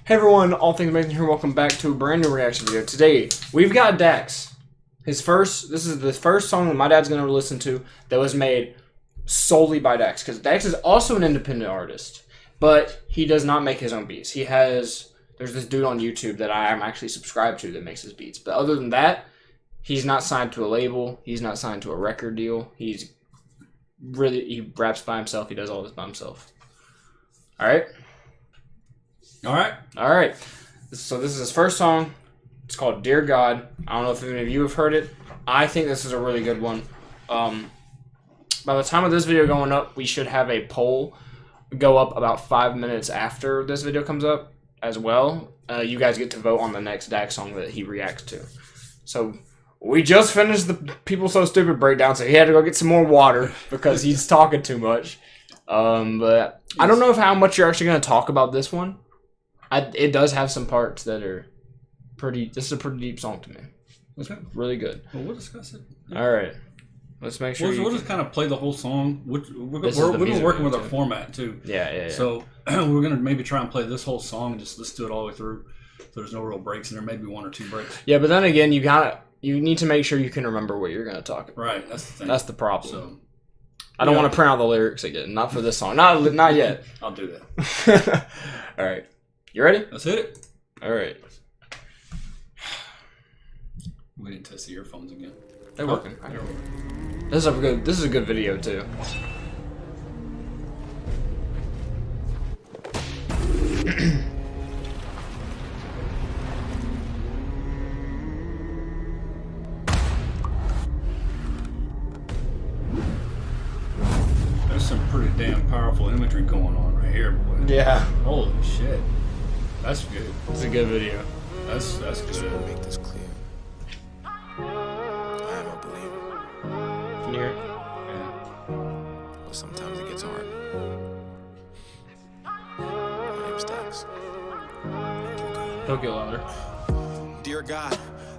Hey everyone, All Things Amazing here. Welcome back to a brand new reaction video. Today, we've got Dax. This is the first song that my dad's going to listen to that was made solely by Dax. Because Dax is also an independent artist, but he does not make his own beats. There's this dude on YouTube that I am actually subscribed to that makes his beats. But other than that, he's not signed to a label. He's not signed to a record deal. He raps by himself. He does all this by himself. Alright? Alright. So this is his first song. It's called Dear God. I don't know if any of you have heard it. I think this is a really good one. By the time of this video going up, we should have a poll go up about 5 minutes after this video comes up as well. You guys get to vote on the next Dax song that he reacts to. So we just finished the People So Stupid breakdown, so he had to go get some more water because he's talking too much. But I don't know how much you're actually going to talk about this one. It does have some parts that are pretty. This is a pretty deep song to me. It's really good. Well, we'll discuss it. All right, let's make sure. We'll just kind of play the whole song. We've been working with our format too. Yeah. So we're gonna maybe try and play this whole song and just listen to it all the way through. So there's no real breaks, and there may be 1 or 2 breaks. Yeah, but then again, you need to make sure you can remember what you're gonna talk about. Right. That's the thing. That's the problem. So I don't want to print out the lyrics again. Not for this song. Not yet. I'll do that. All right. You ready? Let's hit it. All right. We didn't test the earphones again. They're working. This is a good video too. There's some pretty damn powerful imagery going on right here, boy. Yeah. Holy shit. That's good. It's a good video. That's good. Make this clear. I am a believer. Can you hear it? Yeah. But sometimes it gets hard. My name's Dax. Don't get louder. Dear God,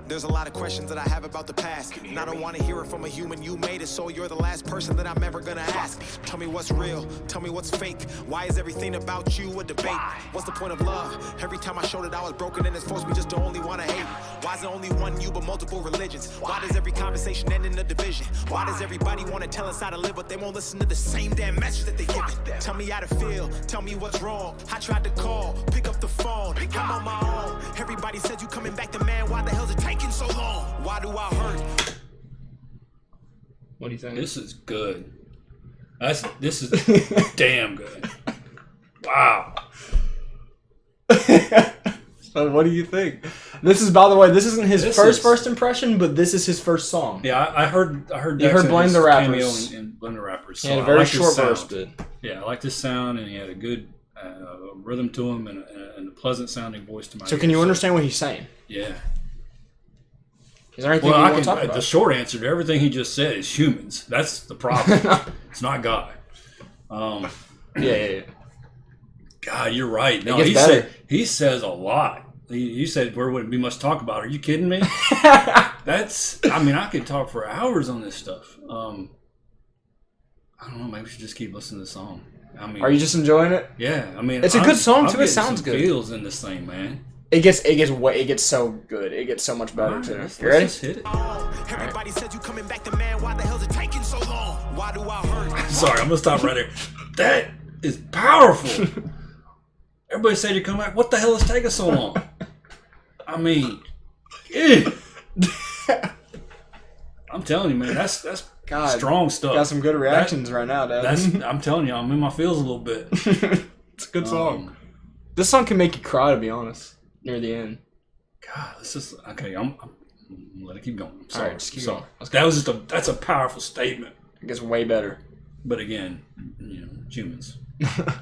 there's a lot of questions that I have about the past, and I don't want to hear it from a human. You made it, so you're the last person that I'm ever gonna ask. Tell me what's real, tell me what's fake. Why is everything about you a debate? What's the point of love? Every time I showed it I was broken, and it's forced me just to only want to hate. Why is it only one you but multiple religions? Why does every conversation end in a division? Why does everybody want to tell us how to live, but they won't listen to the same damn message that they give it? Tell me how to feel, tell me what's wrong. I tried to call, pick up the phone, I'm on my own. Everybody said you coming back to man, why the hell's it taking so long? Why do I hurt? What do you think? This is good. This is damn good. Wow. So what do you think? This is, by the way, this isn't his first impression, but this is his first song. Yeah, I heard. You heard Blame the Rappers. In Blame the Rappers. He had a very short verse, but yeah, I like this sound, and he had a good rhythm to him and a pleasant sounding voice to my ear. So can you understand what he's saying? Yeah. Is there anything you want to talk about? The short answer to everything he just said is humans. That's the problem. It's not God. Yeah. God, you're right. No, he says a lot. You said there wouldn't be much to talk about. Are you kidding me? I could talk for hours on this stuff. I don't know. Maybe we should just keep listening to the song. Are you just enjoying it? Yeah. It's a good song too. It sounds good. Feels in this thing, man. It gets so good. It gets so much better too. You ready? Let's hit it. Everybody said you coming back to man, why the hell's it taking so long? Why do I hurt? Sorry, I'm gonna stop right there. That is powerful. Everybody said you come back. What the hell is taking so long? I mean, I'm telling you, man, that's God, strong stuff. Got some good reactions right now, Dad. I'm telling you, I'm in my feels a little bit. It's a good song. This song can make you cry, to be honest, near the end. God, this is okay. I'm let it keep going. I'm sorry. All right, just keep going. That's a powerful statement. It gets way better. But again, humans. All right.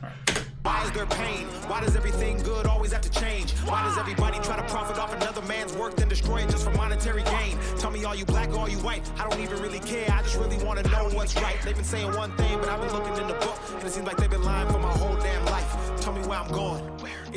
Why is there pain? Why does everything good always have to change? Why does everybody try to profit off another man's work then destroy it just for monetary gain? Tell me, are you black or are you white? I don't even really care. I just really want to know what's right. They've been saying one thing, but I've been looking in the book, and it seems like they've been lying for my whole damn life. Tell me where I'm going.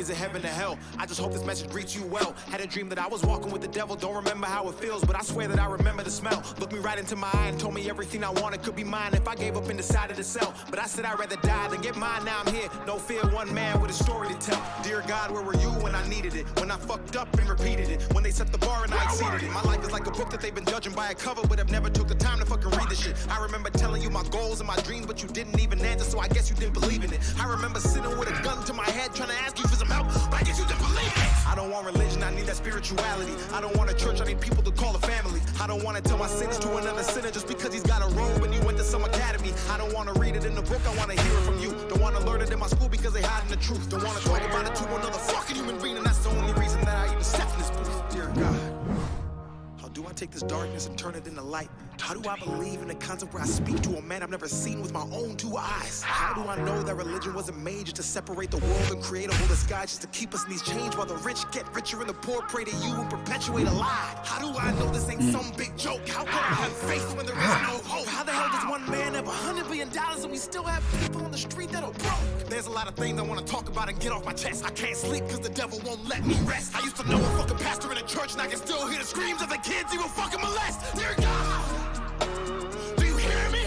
Is it heaven or hell? I just hope this message greets you well. Had a dream that I was walking with the devil. Don't remember how it feels, but I swear that I remember the smell. Looked me right into my eye and told me everything I wanted could be mine if I gave up and decided to sell. But I said I'd rather die than get mine. Now I'm here, no fear, one man with a story to tell. Dear God, where were you when I needed it? When I fucked up and repeated it? When they set the bar and I exceeded it? My life is like a book that they've been judging by a cover, but I've never took the time to fucking read the shit. I remember telling you my goals and my dreams, but you didn't even answer, so I guess you didn't believe in it. I remember sitting with a gun to my head trying to ask you for some help, but I guess you didn't believe it. I don't want religion, I need that spirituality. I don't want a church, I need people to call a family. I don't want to tell my sins to another sinner just because he's got a robe and you went to some academy. I don't want to read it in the book, I want to hear it from you. Don't want to learn it in my school because they hiding the truth. Don't want to talk about it to another fucking human being, and that's the only reason that I even stepped in this booth. Dear God, how do I take this darkness and turn it into light? How do I believe in a concept where I speak to a man I've never seen with my own two eyes? How do I know that religion wasn't made just to separate the world and create a whole disguise just to keep us in these chains while the rich get richer and the poor pray to you and perpetuate a lie? How do I know this ain't some big joke? How can I have faith when there is no hope? How the hell does one man have $100 billion and we still have people on the street that are broke? There's a lot of things I want to talk about and get off my chest. I can't sleep because the devil won't let me rest. I used to know a fucking pastor in a church and I can still hear the screams of the kids he will fucking molest. Dear God, do you hear me?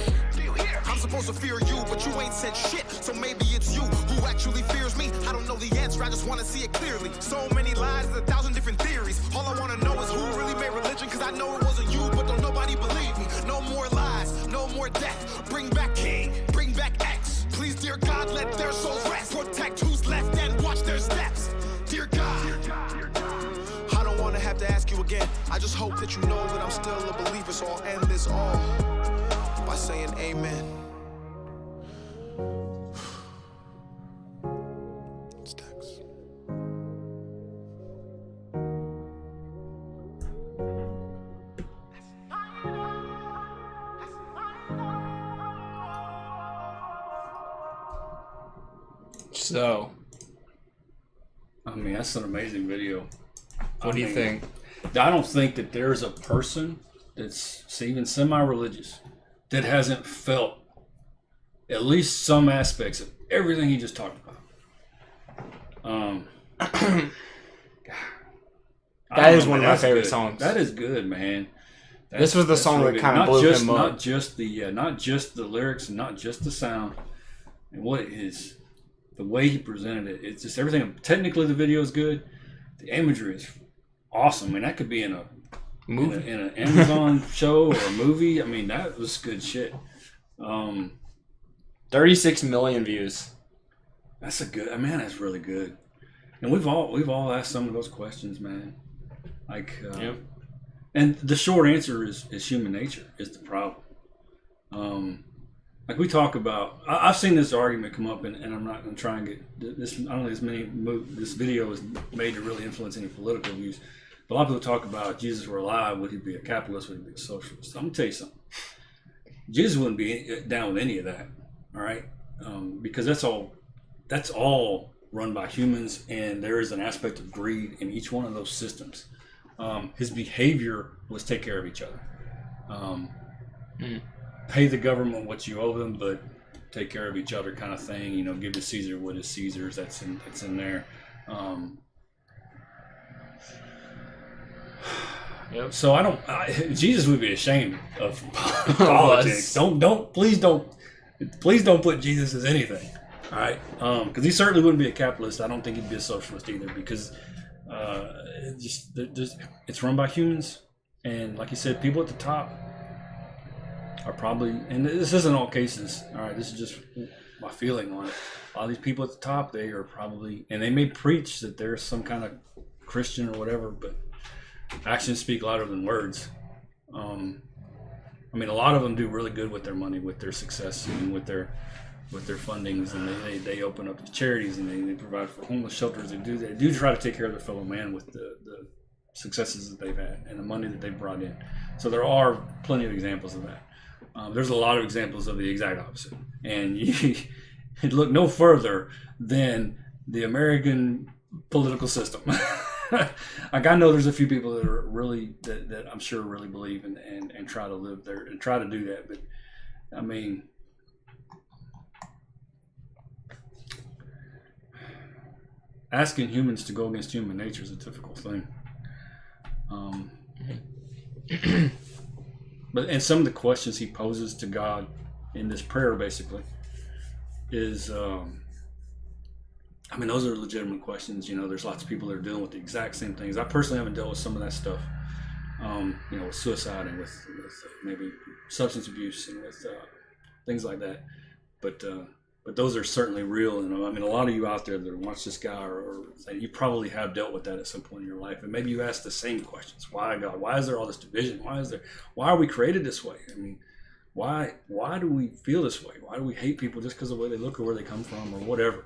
I'm supposed to fear you, but you ain't said shit. So maybe it's you who actually fears me. I don't know the answer, I just want to see it clearly. So many lies, 1,000 different theories. All I want to know is who really made religion, cause I know it wasn't you, but don't nobody believe me. No more lies, no more death. Bring back King, bring back X. Please, dear God, let their souls rest. Protect who's left and watch their steps. Dear God, I don't want to have to ask you again. I just hope that you know that I'm still a believer, so I'll end this all by saying amen. It's Tex. So, I mean, that's an amazing video. what do you think? I don't think that there's a person that's even semi-religious that hasn't felt at least some aspects of everything he just talked about. That is one of my favorite songs. That is good, man. This was the song that kind of blew him up. Not just the lyrics, and not just the sound, and what it is, the way he presented it. It's just everything. Technically, the video is good. The imagery is awesome. I mean, that could be in a movie, in an Amazon show or a movie. I mean, that was good shit. 36 million views. That's a good. Man, that's really good. And we've all asked some of those questions, man. Like, yep. And the short answer is human nature is the problem. Like we talk about, I've seen this argument come up, and I'm not going to try and get this. I don't think this video is made to really influence any political views. But a lot of people talk about if Jesus were alive, would he be a capitalist? Would he be a socialist? I'm going to tell you something. Jesus wouldn't be down with any of that. All right, because that's all run by humans, and there is an aspect of greed in each one of those systems. His behavior was take care of each other. Pay the government what you owe them, but take care of each other, kind of thing. You know, give to Caesar what is Caesar's. That's in there. Yep. So Jesus would be ashamed of politics. Please don't put Jesus as anything. All right, because he certainly wouldn't be a capitalist. I don't think he'd be a socialist either, because it's run by humans, and like you said, people at the top are probably, and this isn't all cases. All right, this is just my feeling on it. A lot of these people at the top, they are probably, and they may preach that they're some kind of Christian or whatever, but actions speak louder than words. I mean, a lot of them do really good with their money, with their success, and with their fundings, and they open up to charities, and they provide for homeless shelters. They do try to take care of their fellow man with the successes that they've had and the money that they've brought in. So there are plenty of examples of that. There's a lot of examples of the exact opposite, and you look no further than the American political system. Like, I know there's a few people that are really that I'm sure really believe and try to live there and try to do that, but I mean, asking humans to go against human nature is a difficult thing. But some of the questions he poses to God in this prayer basically is, those are legitimate questions. There's lots of people that are dealing with the exact same things. I personally haven't dealt with some of that stuff, with suicide and with maybe substance abuse and with things like that. But those are certainly real. And a lot of you out there that watch this guy or you probably have dealt with that at some point in your life. And maybe you ask the same questions. Why, God? Why is there all this division? Why are we created this way? Why do we feel this way? Why do we hate people just because of the way they look or where they come from or whatever?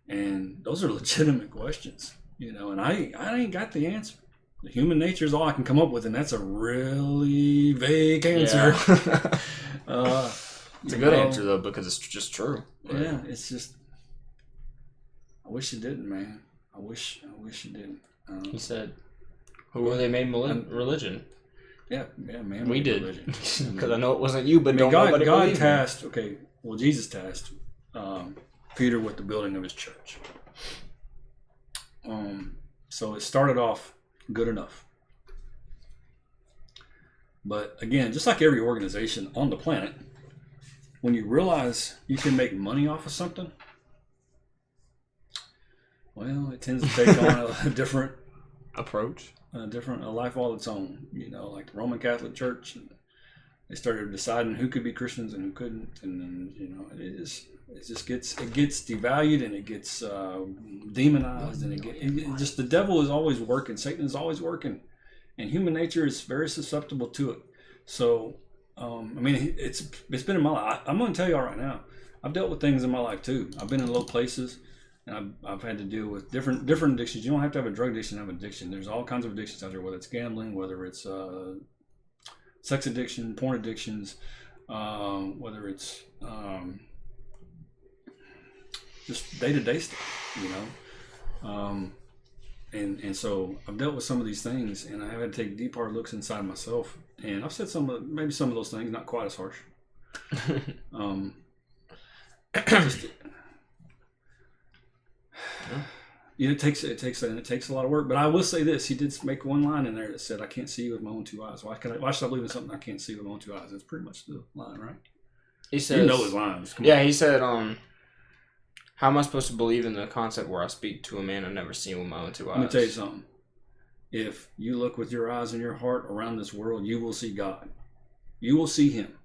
And those are legitimate questions, and I ain't got the answer. The human nature is all I can come up with, and that's a really vague answer. Yeah. It's a good answer though, because it's just true. Right? Yeah, it's just. I wish it didn't, man. I wish it didn't. He said, "Who they made religion?" Yeah, man. We did, because I know it wasn't you, but God tasked. Okay, well, Jesus tasked Peter with the building of his church. So it started off good enough. But again, just like every organization on the planet, when you realize you can make money off of something, well, it tends to take on a different approach, a life all its own. Like the Roman Catholic Church, they started deciding who could be Christians and who couldn't, and then it just gets devalued and it gets demonized, and it just the devil is always working. Satan is always working, and human nature is very susceptible to it. So, it's been in my life. I'm going to tell y'all right now, I've dealt with things in my life too. I've been in low places, and I've had to deal with different addictions. You don't have to have a drug addiction to have an addiction. There's all kinds of addictions out there, whether it's gambling, whether it's sex addiction, porn addictions, whether it's just day-to-day stuff, and so I've dealt with some of these things, and I have had to take deep hard looks inside myself, and I've said some of those things, not quite as harsh. It takes a lot of work, but I will say this: he did make one line in there that said, "I can't see you with my own two eyes. Why should I believe in something I can't see with my own two eyes?" That's pretty much the line, right? He says, his lines. He said, "How am I supposed to believe in the concept where I speak to a man I've never seen with my own two eyes?" Let me tell you something. If you look with your eyes and your heart around this world, you will see God. You will see Him.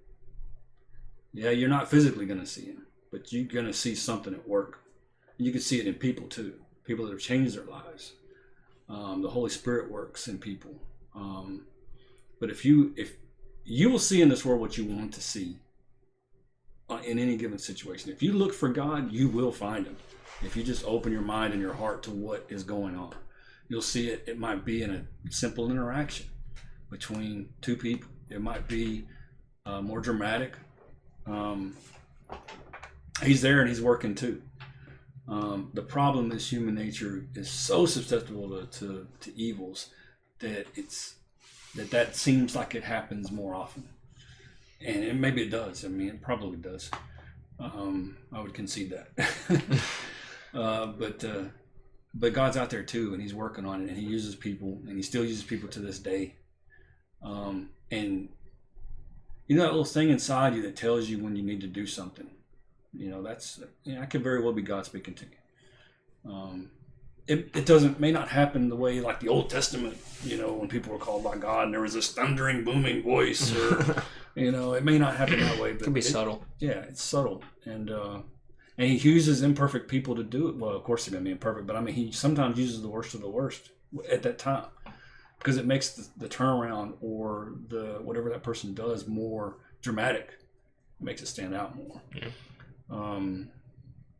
Yeah, you're not physically going to see Him, but you're going to see something at work. You can see it in people too. People that have changed their lives. The Holy Spirit works in people. But if you will see in this world what you want to see in any given situation. If you look for God, you will find Him. If you just open your mind and your heart to what is going on, you'll see it. It might be in a simple interaction between two people. It might be more dramatic. He's there and He's working too. The problem is human nature is so susceptible to evils that that seems like it happens more often. And maybe it does. It probably does. I would concede that. But God's out there too, and He's working on it, and He uses people, and He still uses people to this day. And that little thing inside you that tells you when you need to do something. That could very well be God speaking to you. It may not happen the way like the Old Testament, when people were called by God and there was this thundering, booming voice, or it may not happen that way. But it can be subtle. Yeah, it's subtle, and He uses imperfect people to do it. Well, of course, they're going to be imperfect, but He sometimes uses the worst of the worst at that time because it makes the turnaround or the whatever that person does more dramatic. It makes it stand out more. Yeah.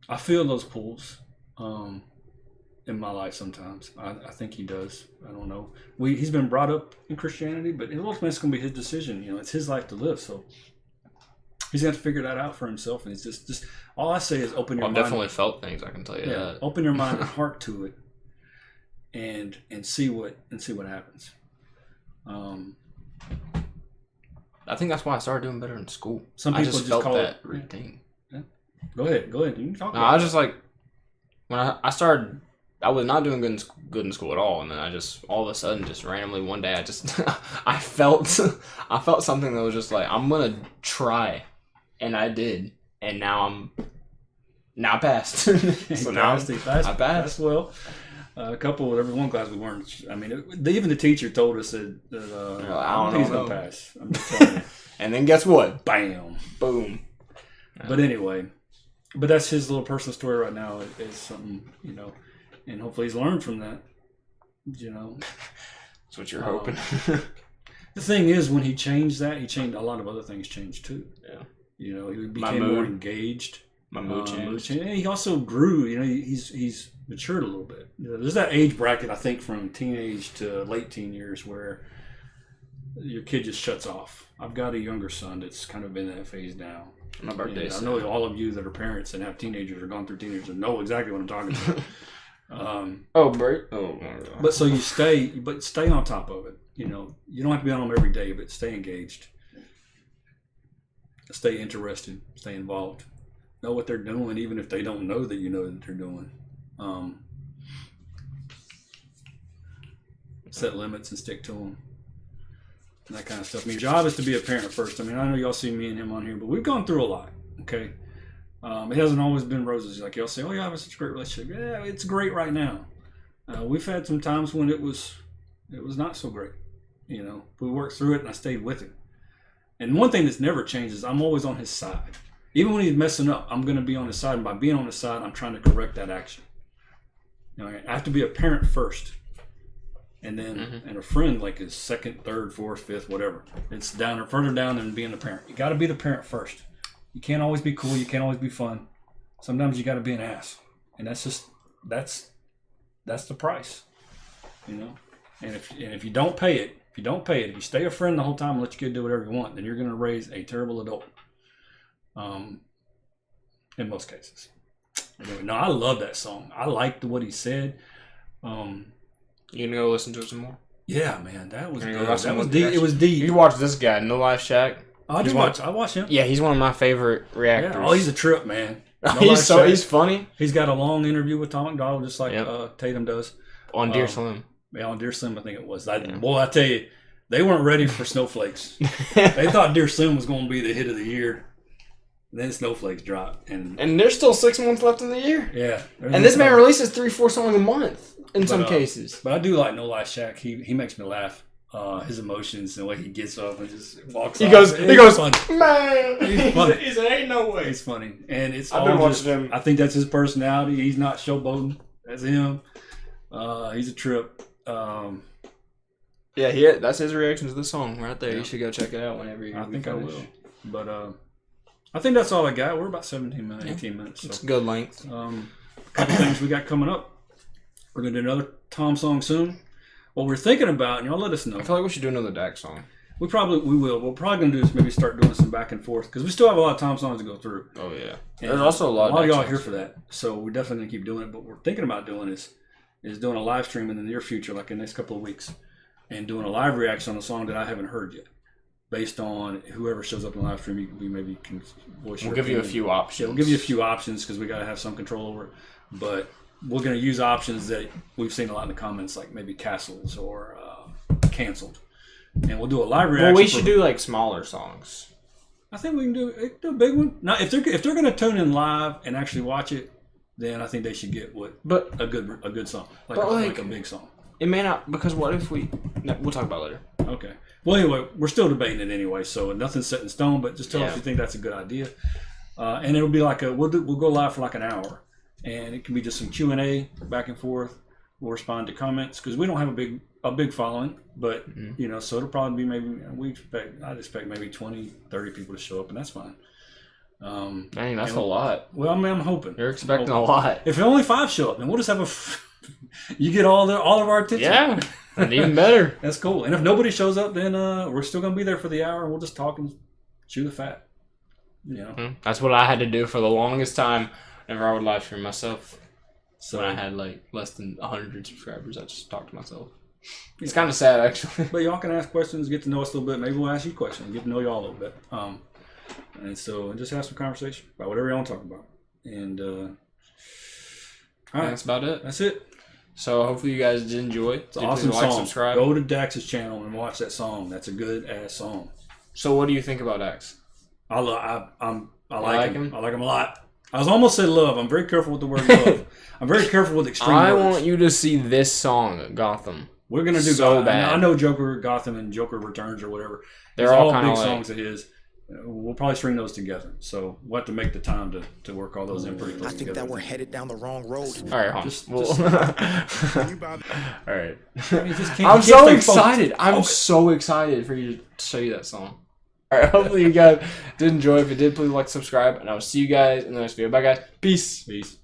I feel those pulls in my life sometimes. I think He does. I don't know. He's been brought up in Christianity, but ultimately it's going to be His decision. It's His life to live, so He's going to figure that out for Himself. And it's just all I say is open your mind. I've definitely felt things, I can tell you that. Open your mind and heart to it, and see what happens. I think that's why I started doing better in school. Some people just felt call that thing. Yeah. Go ahead. You can talk. No, I was just like, when I started I was not doing good in school at all, and then I just all of a sudden, just randomly one day, I just I felt something that was just like, I'm gonna try, and I did, and now I passed. So now I passed. Well, a couple of every one class we weren't. I mean, even the teacher told us that I don't think he's gonna pass. I'm just telling you. And then guess what? Bam, Boom. But anyway, but that's his little personal story right now. Is something, you know, and hopefully he's learned from that. You know, That's what you're hoping. The thing is, when he changed that, he changed a lot of other things. Changed too. Yeah. You know, he became more engaged. My mood changed. And he also grew. You know, he's matured a little bit. You know, there's that age bracket, I think, from teenage to late teen years where your kid just shuts off. I've got a younger son that's kind of been in that phase now. My birthday. I know all of you that are parents and have teenagers or gone through teenagers and know exactly what I'm talking about. But so you stay on top of it. You know, you don't have to be on them every day, but stay engaged, stay interested, stay involved. Know what they're doing, even if they don't know that you know that they're doing. Set limits and stick to them. That kind of stuff. I mean, job is to be a parent first. I mean, I know y'all see me and him on here, but we've gone through a lot. Okay, it hasn't always been roses. Like y'all say, oh, y'all have such a great relationship. Yeah, it's great right now. We've had some times when it was not so great. You know, but we worked through it, and I stayed with him. And one thing that's never changed is I'm always on his side. Even when he's messing up, I'm going to be on his side. And by being on his side, I'm trying to correct that action. You know, I have to be a parent first. And then, and a friend like is second, third, fourth, fifth, whatever. It's further down than being the parent. You got to be the parent first. You can't always be cool. You can't always be fun. Sometimes you got to be an ass, and that's the price, you know. And if you don't pay it, if you stay a friend the whole time and let your kid do whatever you want, then you're going to raise a terrible adult. In most cases. Anyway, no, I love that song. I liked what he said. You gonna go listen to it some more? Yeah, man, that was good. That was deep. It was deep. You watch this guy, No Life Shack. I watch him. Yeah, he's one of my favorite reactors. Yeah. Oh, he's a trip, man. He's funny. He's got a long interview with Tom McDonald, just like Tatum does. On Dear Slim. Yeah, on Dear Slim, I think it was. Boy, I tell you, they weren't ready for Snowflakes. They thought Dear Slim was going to be the hit of the year. And then Snowflakes dropped. And there's still 6 months left in the year. Yeah. And this man releases 3-4 songs a month in some cases. But I do like No Life Shack. He makes me laugh. His emotions and the way he gets up and just walks off. He goes, funny. Man. He's funny. He said, ain't no way. He's funny. And it's I've been watching him. I think that's his personality. He's not showboating. That's him. He's a trip. Yeah, that's his reaction to the song right there. Yeah. You should go check it out whenever you I think I will. But I think that's all I got. We're about 17 minutes, 18 minutes. So. It's a good length. A couple things we got coming up. We're going to do another Tom song soon. What we're thinking about, and y'all let us know. I feel like we should do another Dak song. We will. What we're probably going to do is maybe start doing some back and forth because we still have a lot of Tom songs to go through. Oh, yeah. And there's also a lot of y'all here for that. So we're definitely going to keep doing it. But what we're thinking about doing is doing a live stream in the near future, like in the next couple of weeks, and doing a live reaction on a song that I haven't heard yet. Based on whoever shows up in the live stream, we can voice your opinion. We'll give you a few options. Yeah, we'll give you a few options because we got to have some control over it. But we're going to use options that we've seen a lot in the comments, like maybe Castles or Canceled. And we'll do a live reaction. Well, we should do like smaller songs. I think we can do a big one. Now, if they're going to tune in live and actually watch it, then I think they should get a good song, like a big song. It may not, because what if we'll talk about it later. Okay. Well, anyway, we're still debating it anyway, so nothing's set in stone. But just tell us if you think that's a good idea, and it'll be like we'll go live for like an hour, and it can be just some Q&A back and forth. We'll respond to comments because we don't have a big following, but you know, so it'll probably be I'd expect maybe 20, 30 people to show up, and that's fine. Dang, that's a lot. Well, I mean, I'm hoping you're expecting a lot. If only 5 show up, then we'll just have you get all of our attention. Yeah. And even better. That's cool. And if nobody shows up, then we're still going to be there for the hour, and we'll just talk and chew the fat. You know? That's what I had to do for the longest time whenever I would live stream myself. So when I had like less than 100 subscribers, I just talked to myself. It's kind of sad, actually. But y'all can ask questions, get to know us a little bit. Maybe we'll ask you questions, get to know y'all a little bit. And so just have some conversation about whatever y'all want to talk about. And all right. That's about it. That's it. So hopefully you guys did enjoy. It's an awesome like, song. subscribe. Go to Dax's channel and watch that song. That's a good ass song. So what do you think about Dax? I like like him. him? I like him a lot. I was almost said love. I'm very careful with the word love. I'm very careful with extreme I words. want you to see this song, Gotham. We're gonna do so Gotham. bad. I know Joker, Gotham, and Joker Returns or whatever. They're These all all kinda big like- songs of his. We'll probably string those together. So we'll have to make the time to work all those in pretty I close think together. that we're headed down the wrong road. All right, hon. Just- Well- just- all right. You just can't- I'm you can't so stay excited. focused. I'm so excited for you to show you that song. All right. Hopefully you guys did enjoy. If you did, please like, subscribe, and I will see you guys in the next video. Bye, guys. Peace. Peace.